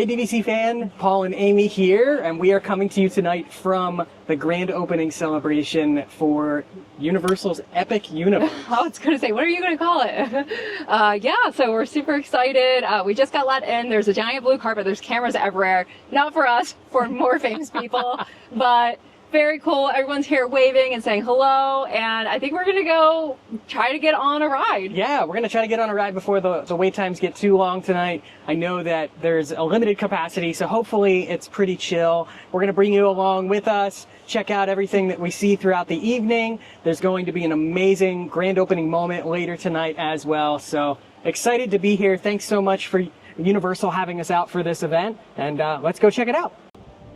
Hey DVC fan, Paul and Amy here, and we are coming to you tonight from the grand opening celebration for Universal's Epic Universe. I was going to say, what are you going to call it? Yeah, so we're super excited. We just got let in. There's a giant blue carpet. There's cameras everywhere. Not for us, for more famous people, but very cool. Everyone's here waving and saying hello, and I think we're going to go try to get on a ride. Yeah, we're going to try to get on a ride before the wait times get too long tonight. I know that there's a limited capacity, so hopefully it's pretty chill. We're going to bring you along with us, check out everything that we see throughout the evening. There's going to be an amazing grand opening moment later tonight as well, so excited to be here. Thanks so much for Universal having us out for this event, and let's go check it out.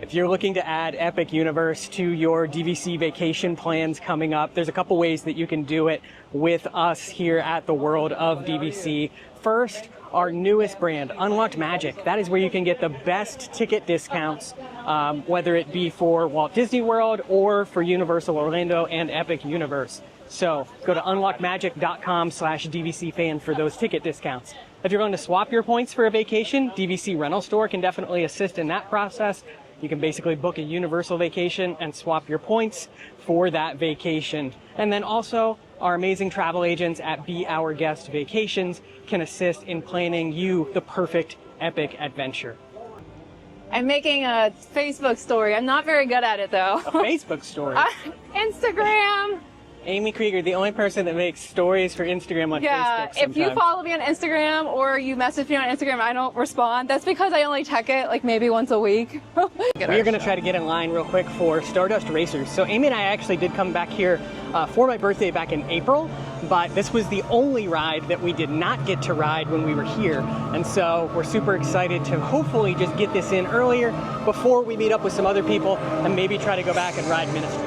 If you're looking to add Epic Universe to your DVC vacation plans coming up, there's a couple ways that you can do it with us here at the World of DVC. First, our newest brand, Unlocked Magic. That is where you can get the best ticket discounts, whether it be for Walt Disney World or for Universal Orlando and Epic Universe. So go to unlockmagic.com/DVC fan for those ticket discounts. If you're going to swap your points for a vacation, DVC Rental Store can definitely assist in that process. You can basically book a Universal vacation and swap your points for that vacation. And then also, our amazing travel agents at Be Our Guest Vacations can assist in planning you the perfect epic adventure. I'm making a Facebook story. I'm not very good at it, though. A Facebook story? Instagram. Amy Krieger, the only person that makes stories for Instagram on Facebook sometimes. If you follow me on Instagram or you message me on Instagram, I don't respond. That's because I only check it like maybe once a week. We're going to try to get in line real quick for Stardust Racers. So Amy and I actually did come back here for my birthday back in April, but this was the only ride that we did not get to ride when we were here. And so we're super excited to hopefully just get this in earlier before we meet up with some other people and maybe try to go back and ride Ministry.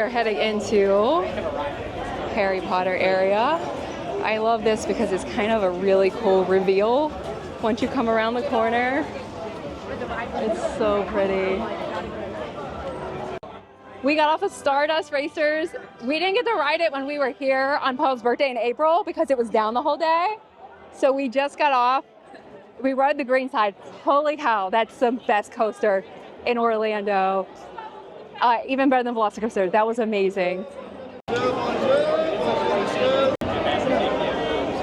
Heading into Harry Potter area. I love this because it's kind of a really cool reveal once you come around the corner. It's so pretty. We got off of Stardust Racers. We didn't get to ride it when we were here on Paul's birthday in April because it was down the whole day. So we just got off. We rode the green side. Holy cow, that's the best coaster in Orlando. Even better than Velocicoaster. That was amazing.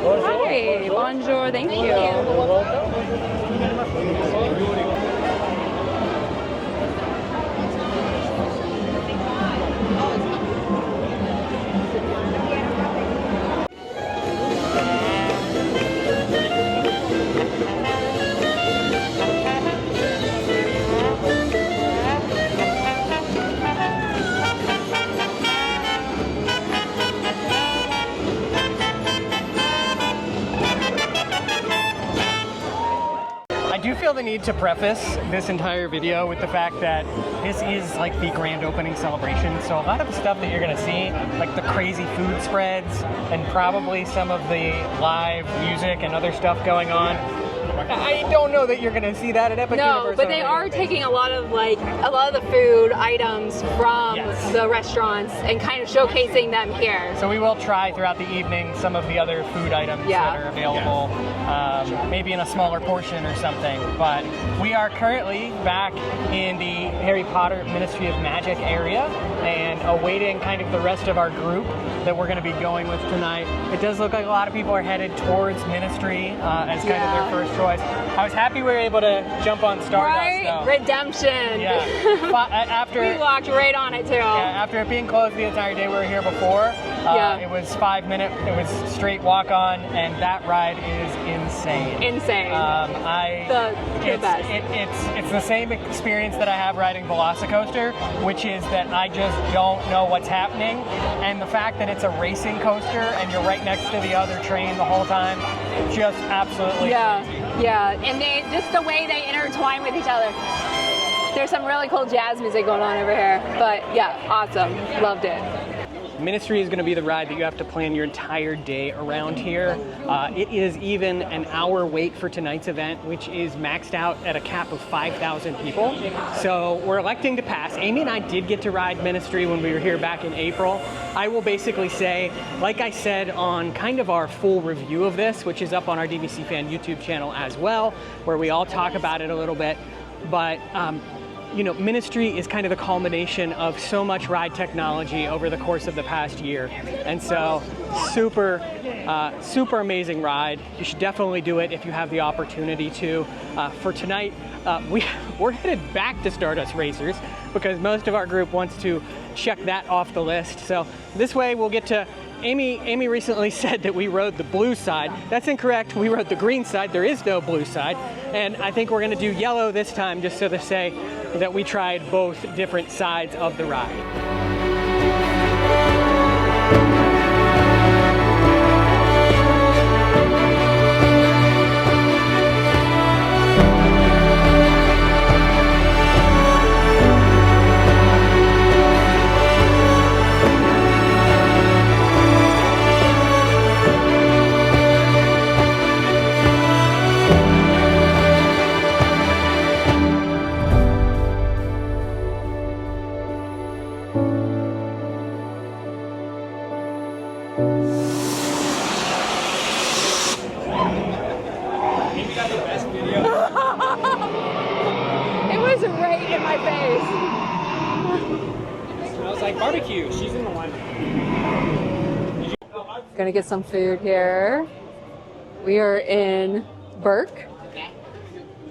Hi, bonjour, thank you. I do feel the need to preface this entire video with the fact that this is like the grand opening celebration. So a lot of the stuff that you're gonna see, like the crazy food spreads and probably some of the live music and other stuff going on, I don't know that you're gonna see that at Epic Universe. No, but they are taking a lot of the food items from the restaurants and kind of showcasing them here. So we will try throughout the evening some of the other food items that are available, maybe in a smaller portion or something. But we are currently back in the Harry Potter Ministry of Magic area and awaiting kind of the rest of our group that we're going to be going with tonight. It does look like a lot of people are headed towards Ministry as kind of their first choice. I was happy we were able to jump on Stardust, though. Redemption. Yeah. We walked right on it, too. Yeah, after it being closed the entire day we were here before, it was 5 minutes, it was straight walk on, and that ride is insane. Insane. It's the same experience that I have riding Velocicoaster, which is that I just don't know what's happening, and the fact that it's a racing coaster and you're right next to the other train the whole time, just absolutely crazy. Yeah, and just the way they intertwine with each other. There's some really cool jazz music going on over here. But yeah, awesome. Loved it. Ministry is going to be the ride that you have to plan your entire day around here. It is even an hour wait for tonight's event, which is maxed out at a cap of 5,000 people. So we're electing to pass. Amy and I did get to ride Ministry when we were here back in April. I will basically say, like I said on kind of our full review of this, which is up on our DVC Fan YouTube channel as well, where we all talk about it a little bit, but you know, Ministry is kind of the culmination of so much ride technology over the course of the past year. And so super amazing ride. You should definitely do it if you have the opportunity to. For tonight, we're headed back to Stardust Racers because most of our group wants to check that off the list. So this way we'll get to, Amy recently said that we rode the blue side. That's incorrect. We rode the green side. There is no blue side. And I think we're going to do yellow this time just so to say that we tried both different sides of the ride. It was right in my face. I was like, barbecue, she's in the one. Gonna get some food here. We are in Burke,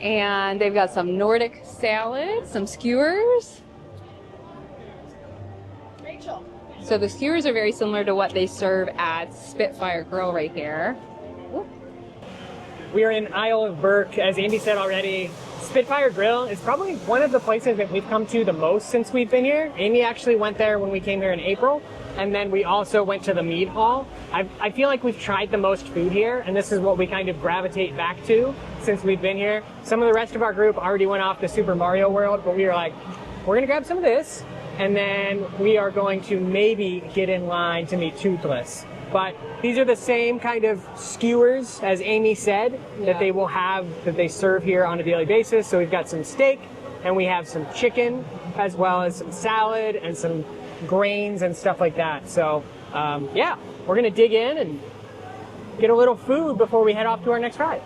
and they've got some Nordic salad, some skewers. So the skewers are very similar to what they serve at Spitfire Grill right here. We are in Isle of Burke, as Andy said already. Spitfire Grill is probably one of the places that we've come to the most since we've been here. Amy actually went there when we came here in April, and then we also went to the mead hall. I feel like we've tried the most food here, and this is what we kind of gravitate back to since we've been here. Some of the rest of our group already went off to Super Mario World, but we were like, we're gonna grab some of this, and then we are going to maybe get in line to meet Toothless. But these are the same kind of skewers, as Amy said, that they will have, that they serve here on a daily basis. So we've got some steak, and we have some chicken, as well as some salad and some grains and stuff like that. So yeah, we're gonna dig in and get a little food before we head off to our next ride.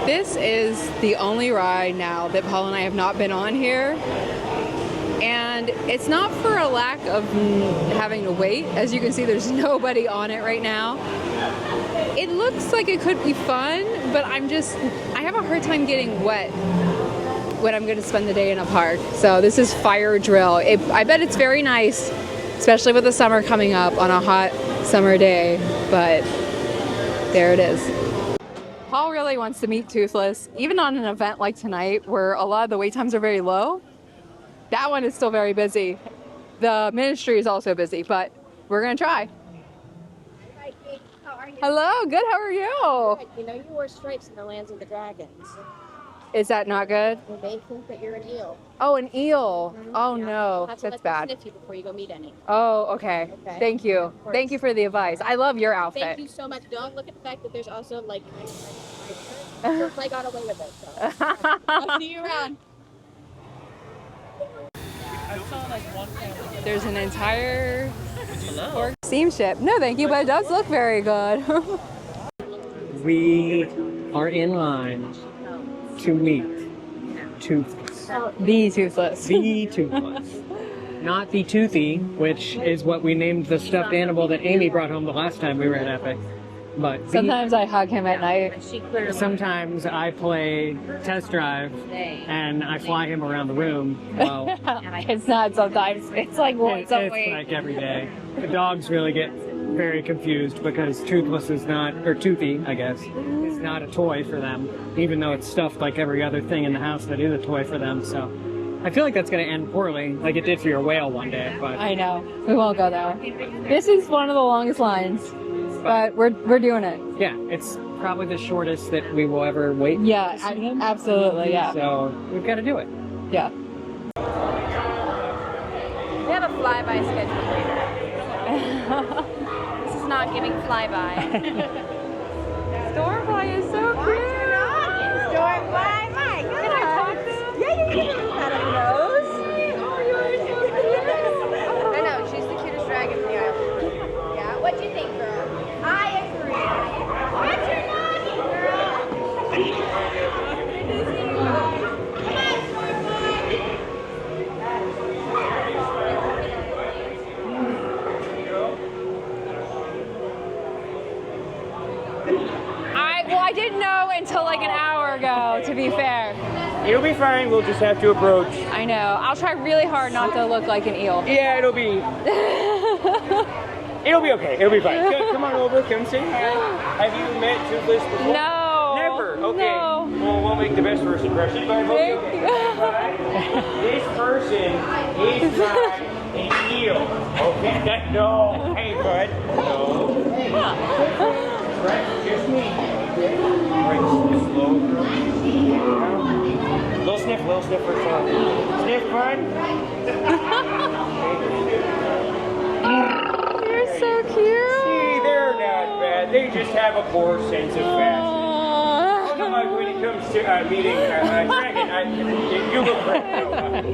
This is the only ride now that Paul and I have not been on here. And it's not for a lack of having to wait. As you can see, there's nobody on it right now. It looks like it could be fun, but I have a hard time getting wet when I'm going to spend the day in a park. So this is Fire Drill. I bet it's very nice, especially with the summer coming up on a hot summer day, but there it is. Paul really wants to meet Toothless, even on an event like tonight where a lot of the wait times are very low. That one is still very busy. The Ministry is also busy, but we're gonna try. Hi, Kate. How are you? Hello, good, how are you? Good. You know, you wore stripes in the Lands of the Dragons. Is that not good? You may think that you're an eel. Oh, an eel. Oh Yeah. no, Have to that's let bad. them sniff you before you go meet any. Oh, okay. Okay. Thank you. Of course. Thank you for the advice. I love your outfit. Thank you so much. Don't look at the fact that there's also like just like got away with it. So. I'll see you around. There's an entire steamship. No, thank you, but it does look very good. We are in line to meet Toothless. The Toothless. The Toothless. Not the Toothy, which is what we named the stuffed animal that Amy brought home the last time we were at Epic. But Sometimes I hug him at night. sometimes I play test drive and I fly him around the room. Well, It's not sometimes. It's like once a it's week. like every day. The dogs really get very confused because Toothless is not, or Toothy, I guess, is not a toy for them, even though it's stuffed like every other thing in the house that is a toy for them. So I feel like that's going to end poorly, like it did for your whale one day. But I know. We won't go there. This is one of the longest lines, but we're doing it. yeah, it's probably the shortest that we will ever wait. Yeah, to see him. absolutely. Yeah. So we've got to do it. Yeah. We have a flyby schedule. This is not giving flyby. Stormfly is so cute. Stormfly, my goodness. Can I talk to him? Yeah, you can move that on your nose. Oh, you are so cute. I know, she's the cutest dragon in the island. Yeah, what do you think, girl? I agree. What's your naughty, girl? Good to see you. Come on, Stormfly. I didn't know until like an hour ago, to be fair. It'll be fine. We'll just have to approach. I know. I'll try really hard not to look like an eel. Yeah, it'll be okay. It'll be fine. Come on over. Come say hi. Have you met Toothless before? No. Never. Okay. No. Well, we'll make the best first impression. But Thank okay. you. This person is not an eel. Okay. No. Hey, bud. No. Right. Just me. Right. Slow. Little sniff for fun. Sniff, bud. You're so cute. See, they're not bad. They just have a poor sense of fashion. Aww. Like when it comes to meeting a dragon, you look great.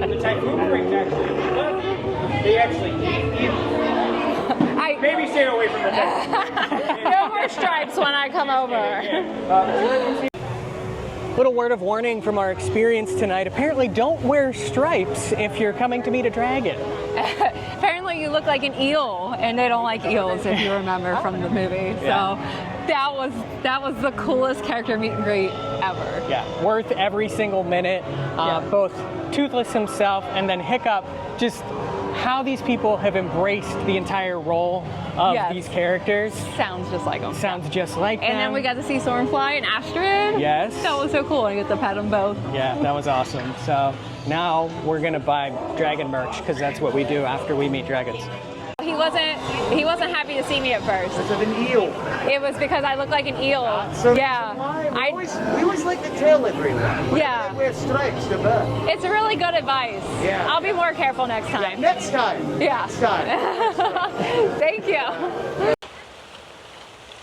The typhoon rings actually love you. They actually eat you. Maybe stay away from the typhoon. No more stripes when I come over. Little word of warning from our experience tonight. Apparently don't wear stripes if you're coming to meet a dragon. Apparently you look like an eel, and they don't like eels, if you remember from the movie. So that was the coolest character meet and greet ever. Yeah, worth every single minute. Both Toothless himself and then Hiccup, just how these people have embraced the entire role of these characters. Sounds just like them. Sounds just like them. And then we got to see Stormfly and Astrid. Yes. That was so cool. I get to pet them both. Yeah, that was awesome. So now we're gonna buy dragon merch because that's what we do after we meet dragons. He wasn't happy to see me at first. Because of an eel. It was because I look like an eel. So Yeah. we always like to tell everyone. Yeah. We have stripes to burn. It's really good advice. Yeah. I'll be more careful next time. Next time. Yeah. Next time. Thank you.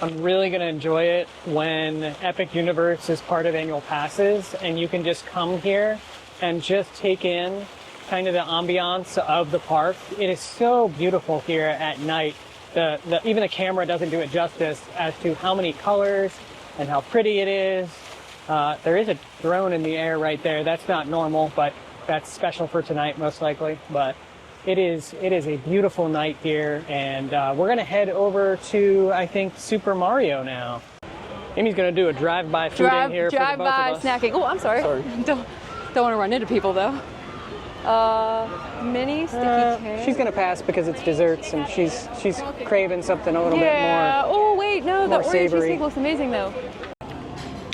I'm really gonna enjoy it when Epic Universe is part of annual passes and you can just come here and just take in kind of the ambiance of the park. It is so beautiful here at night. Even the camera doesn't do it justice as to how many colors and how pretty it is. There is a drone in the air right there. That's not normal, but that's special for tonight most likely. But it is a beautiful night here, and we're gonna head over to, I think, Super Mario now. Amy's gonna do a drive-by food in here for the both of Drive-by us. snacking. Oh, I'm sorry. Don't want to run into people though. Mini sticky cake. She's gonna pass because it's desserts, and she's craving something a little bit Yeah. more. Oh wait, no, the more Oreo savory. cheesecake looks amazing though.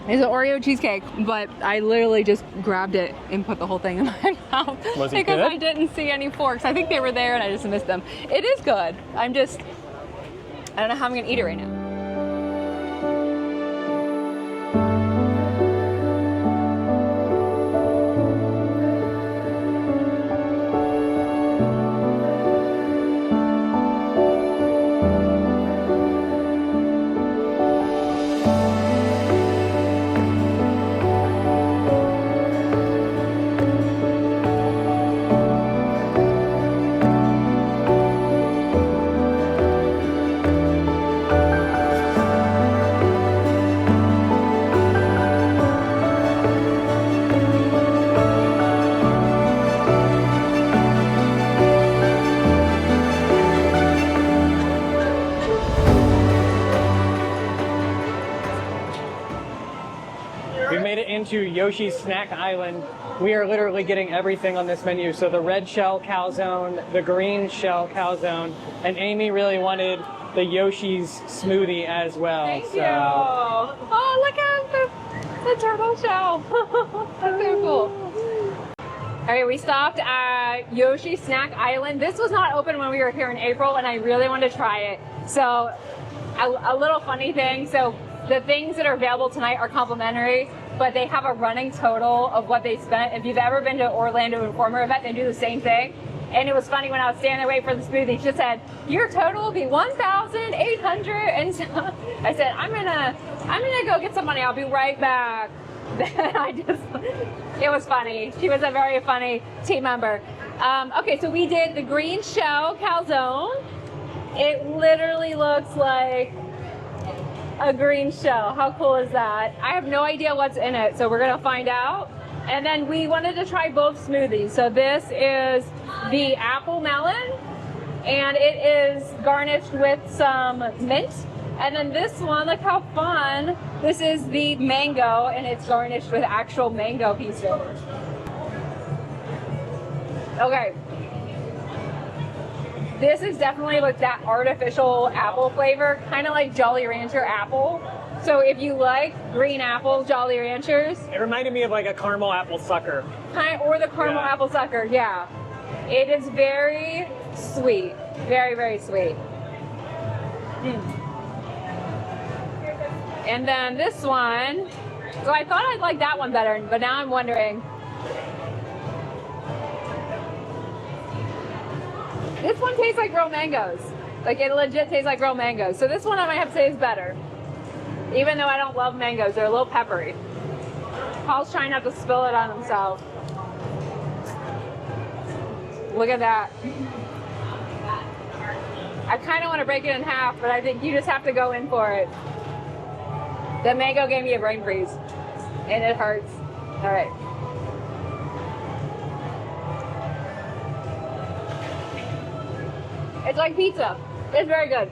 It's an Oreo cheesecake, but I literally just grabbed it and put the whole thing in my mouth Was it because good? I didn't see any forks. I think they were there and I just missed them. It is good. I don't know how I'm gonna eat it right now. We made it into Yoshi's Snack Island. We are literally getting everything on this menu. So the red shell calzone, the green shell calzone, and Amy really wanted the Yoshi's smoothie as well. Thank you. Oh, look at the turtle shell. That's so cool. All right, we stopped at Yoshi Snack Island. This was not open when we were here in April, and I really wanted to try it. So, a little funny thing. So, the things that are available tonight are complimentary, but they have a running total of what they spent. If you've ever been to Orlando Informer event, they do the same thing. And it was funny when I was standing there waiting for the smoothie, she just said, your total will be 1,800. And so I said, I'm gonna go get some money. I'll be right back. Then it was funny. She was a very funny team member. Okay, so we did the green shell calzone. It literally looks like a green shell. How cool is that? I have no idea what's in it, so we're gonna find out. And then we wanted to try both smoothies. So this is the apple melon, and it is garnished with some mint. And then this one, look how fun. This is the mango, and it's garnished with actual mango pieces. Okay. This is definitely like that artificial apple flavor, kind of like Jolly Rancher apple. So if you like green apple Jolly Ranchers. It reminded me of like a caramel apple sucker. Or the caramel apple sucker, yeah. It is very sweet. Very, very sweet. And then this one, so I thought I'd like that one better, but now I'm wondering. This one tastes like real mangoes. Like it legit tastes like real mangoes. So this one I might have to say is better. Even though I don't love mangoes, they're a little peppery. Paul's trying not to spill it on himself. Look at that. I kind of want to break it in half, but I think you just have to go in for it. The mango gave me a brain freeze, and it hurts. All right. It's like pizza. It's very good.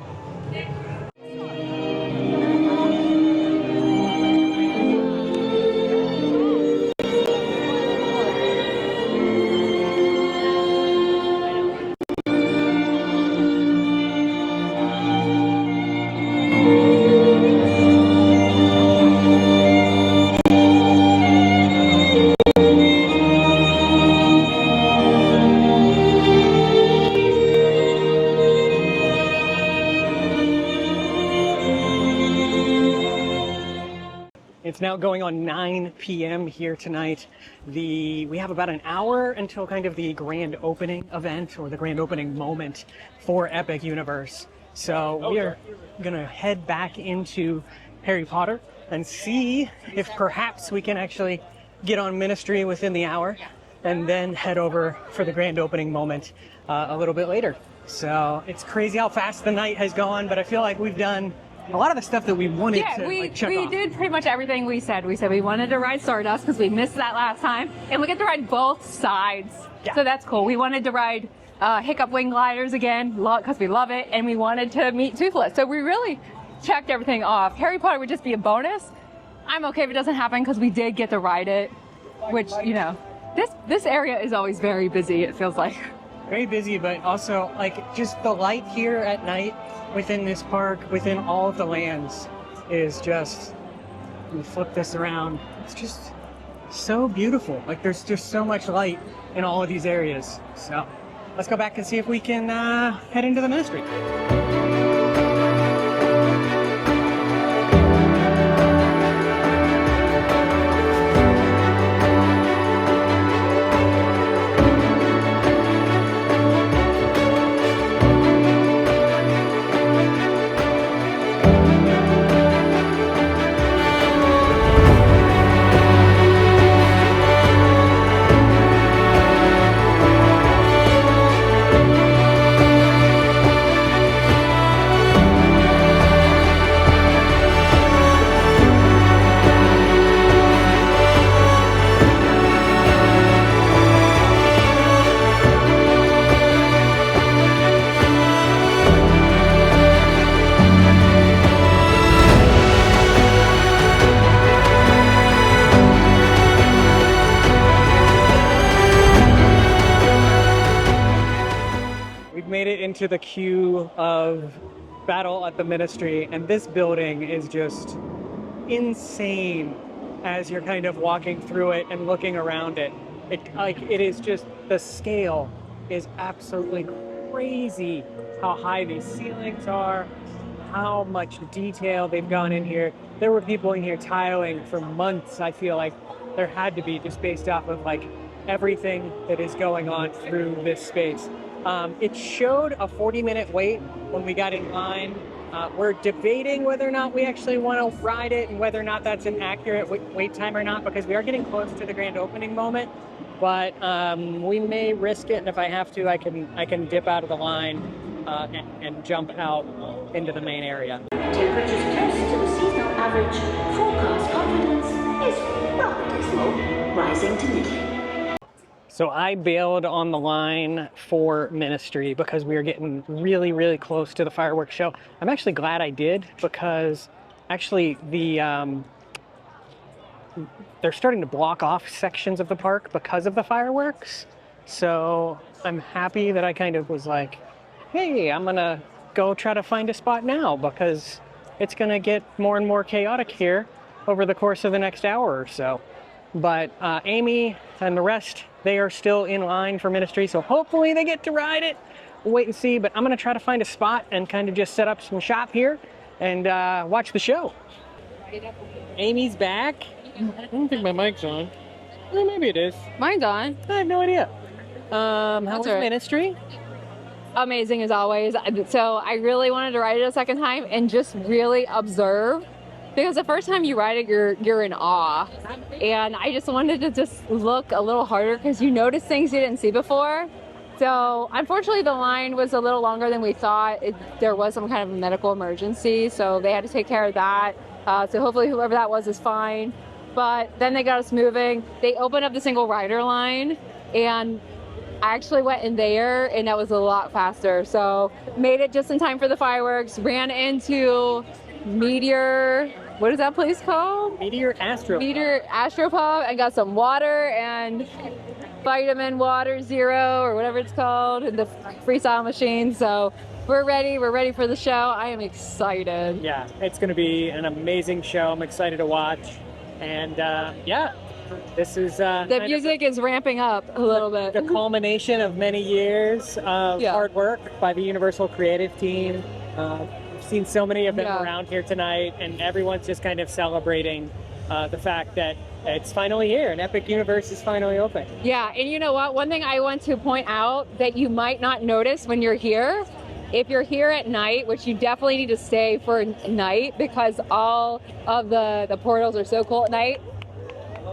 It's now going on 9 p.m. here tonight. We have about an hour until kind of the grand opening event or the grand opening moment for Epic Universe. So we are going to head back into Harry Potter and see if perhaps we can actually get on Ministry within the hour and then head over for the grand opening moment a little bit later. So it's crazy how fast the night has gone, but I feel like we've done a lot of the stuff that we wanted to check off. We did pretty much everything we said. We said we wanted to ride Stardust because we missed that last time, and we get to ride both sides. Yeah. So that's cool. We wanted to ride Hiccup Wing Gliders again because we love it, and we wanted to meet Toothless. So we really checked everything off. Harry Potter would just be a bonus. I'm okay if it doesn't happen because we did get to ride it, which, you know, this area is always very busy, it feels like. Very busy, but also like just the light here at night within this park, within all of the lands, is just, let me flip this around, it's just so beautiful. Like there's just so much light in all of these areas. So let's go back and see if we can head into the Ministry. Into the queue of Battle at the Ministry, and this building is just insane as you're kind of walking through it and looking around it. It is just, the scale is absolutely crazy how high these ceilings are. how much detail they've gone in here. There were people in here tiling for months. I feel like there had to be, just based off of like everything that is going on through this space. It showed a 40-minute wait when we got in line. We're debating whether or not we actually want to ride it and whether or not that's an accurate wait time or not, because we are getting close to the grand opening moment. But we may risk it, and if I have to, I can dip out of the line and jump out into the main area. Temperatures close to the seasonal average. Forecast confidence is rather dismal, rising to middling. So I bailed on the line for Ministry because we were getting really, really close to the fireworks show. I'm actually glad I did, because actually they're starting to block off sections of the park because of the fireworks. So I'm happy that I kind of was like, hey, I'm gonna go try to find a spot now, because it's gonna get more and more chaotic here over the course of the next hour or so. But Amy and the rest, they are still in line for Ministry, so hopefully they get to ride it. We'll wait and see, but I'm gonna try to find a spot and kind of just set up some shop here and watch the show. Amy's back. I don't think my mic's on. Well, maybe it is. Mine's on. I have no idea. How was all right. Ministry? Amazing as always. So I really wanted to ride it a second time and just really observe, because the first time you ride it, you're in awe. And I just wanted to just look a little harder, because you notice things you didn't see before. So unfortunately the line was a little longer than we thought. There was some kind of a medical emergency, so they had to take care of that. So hopefully whoever that was is fine. But then they got us moving. They opened up the single rider line, and I actually went in there, and that was a lot faster. So made it just in time for the fireworks, ran into Meteor, what is that place called? Meteor Astro. Meteor Astropub, and got some water and Vitamin Water Zero, or whatever it's called, in the freestyle machine. So we're ready for the show. I am excited. Yeah, it's gonna be an amazing show. I'm excited to watch. And yeah, this is The music is ramping up a little bit. the culmination of many years of hard work by the Universal creative team. We've seen so many of them around here tonight, and everyone's just kind of celebrating the fact that it's finally here, and Epic Universe is finally open. Yeah, and you know what? One thing I want to point out that you might not notice when you're here, if you're here at night, which you definitely need to stay for night, because all of the portals are so cool at night,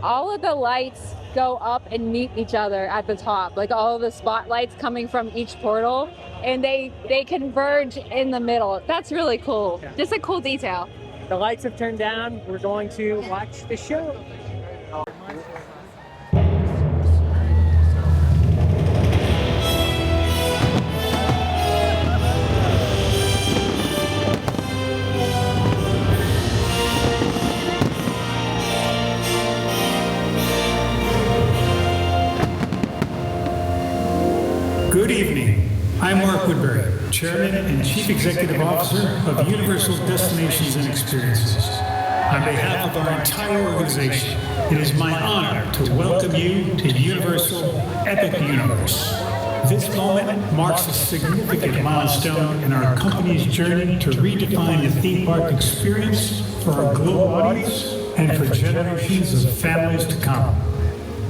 all of the lights go up and meet each other at the top, like all of the spotlights coming from each portal, and they converge in the middle. That's really cool. Yeah. Just a cool detail. The lights have turned down. We're going to watch the show. Good evening. I'm Mark Woodbury, Chairman and Chief Executive Officer of Universal Destinations and Experiences. On behalf of our entire organization, it is my honor to welcome you to Universal Epic Universe. This moment marks a significant milestone in our company's journey to redefine the theme park experience for our global audience and for generations of families to come.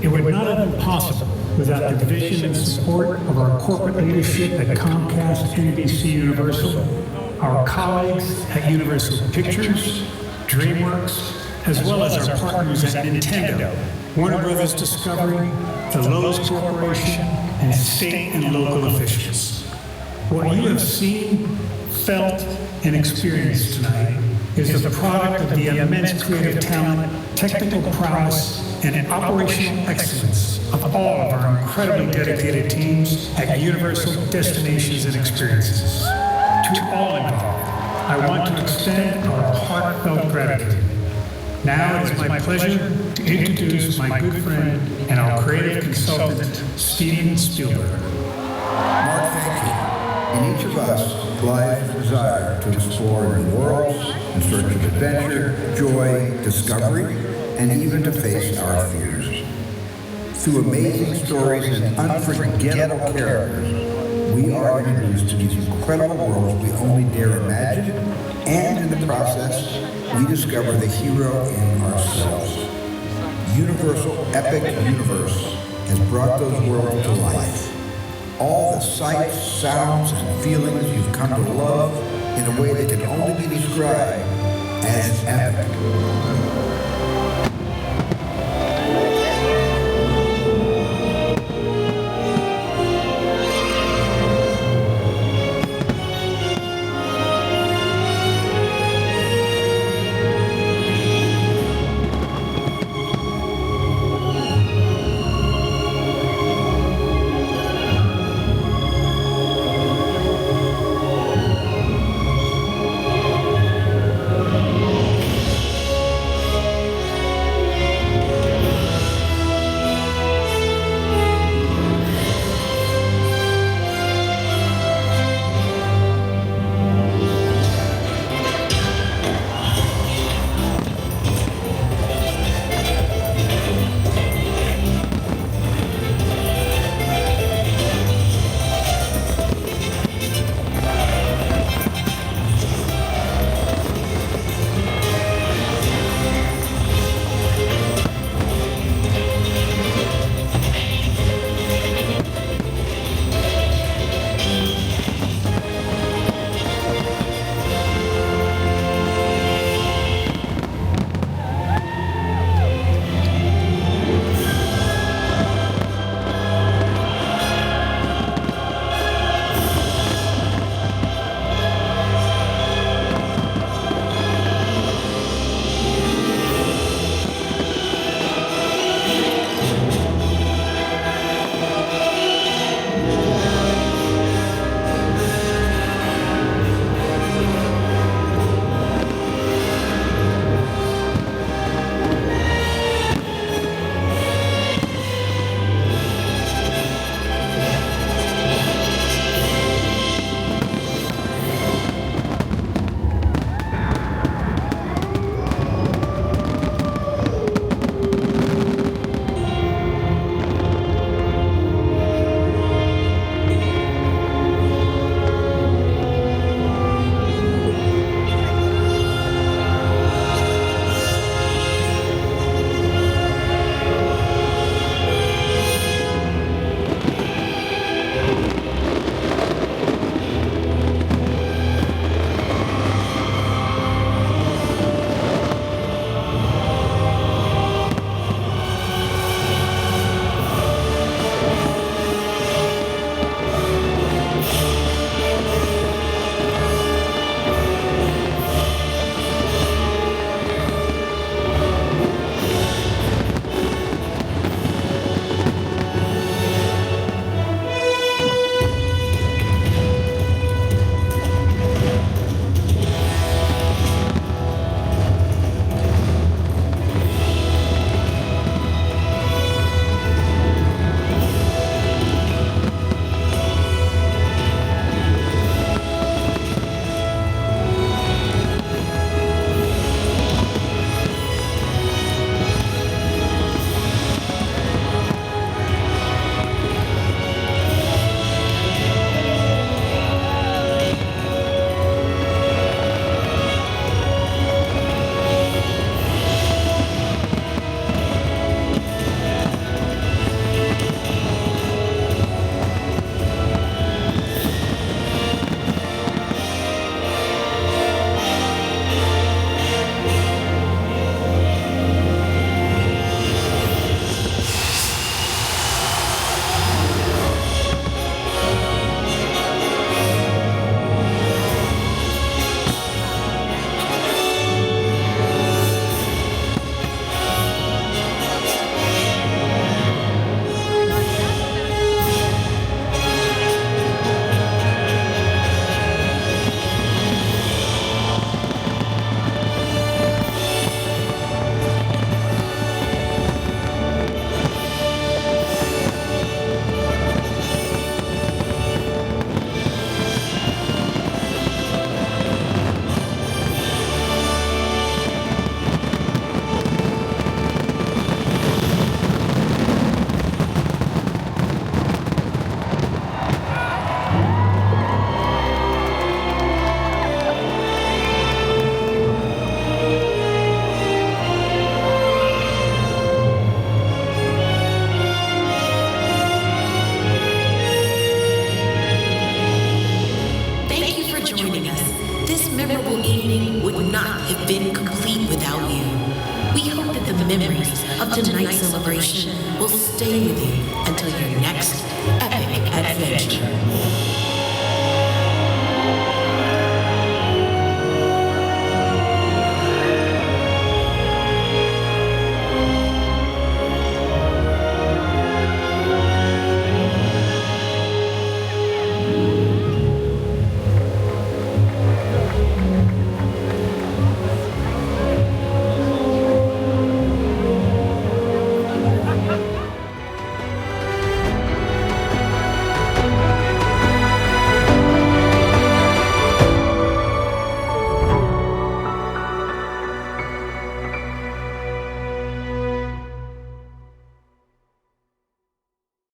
It would not have been possible without the vision and support of our corporate leadership at Comcast NBC Universal, our colleagues at Universal Pictures, DreamWorks, as well as our partners at Nintendo, Warner Brothers Discovery, the Lowe's Corporation, and state and local officials. What you have seen, felt, and experienced tonight is the product of the immense creative talent, technical prowess, and operational excellence of all of our incredibly dedicated teams at Universal Destinations and Experiences. To all involved, I want to extend our heartfelt gratitude. Now it is my pleasure to introduce my good friend and our creative consultant, Steven Spielberg. Mark, thank you. In each of us lies the desire to explore new worlds in search of adventure, joy, discovery, and even to face our fears. Through amazing stories and unforgettable characters, we are introduced to these incredible worlds we only dare imagine And in the process, we discover the hero in ourselves. Universal Epic Universe has brought those worlds to life. All the sights, sounds, and feelings you've come to love in a way that can only be described as epic. would not have been complete without you. We hope that the memories of tonight's celebration will stay with you until your next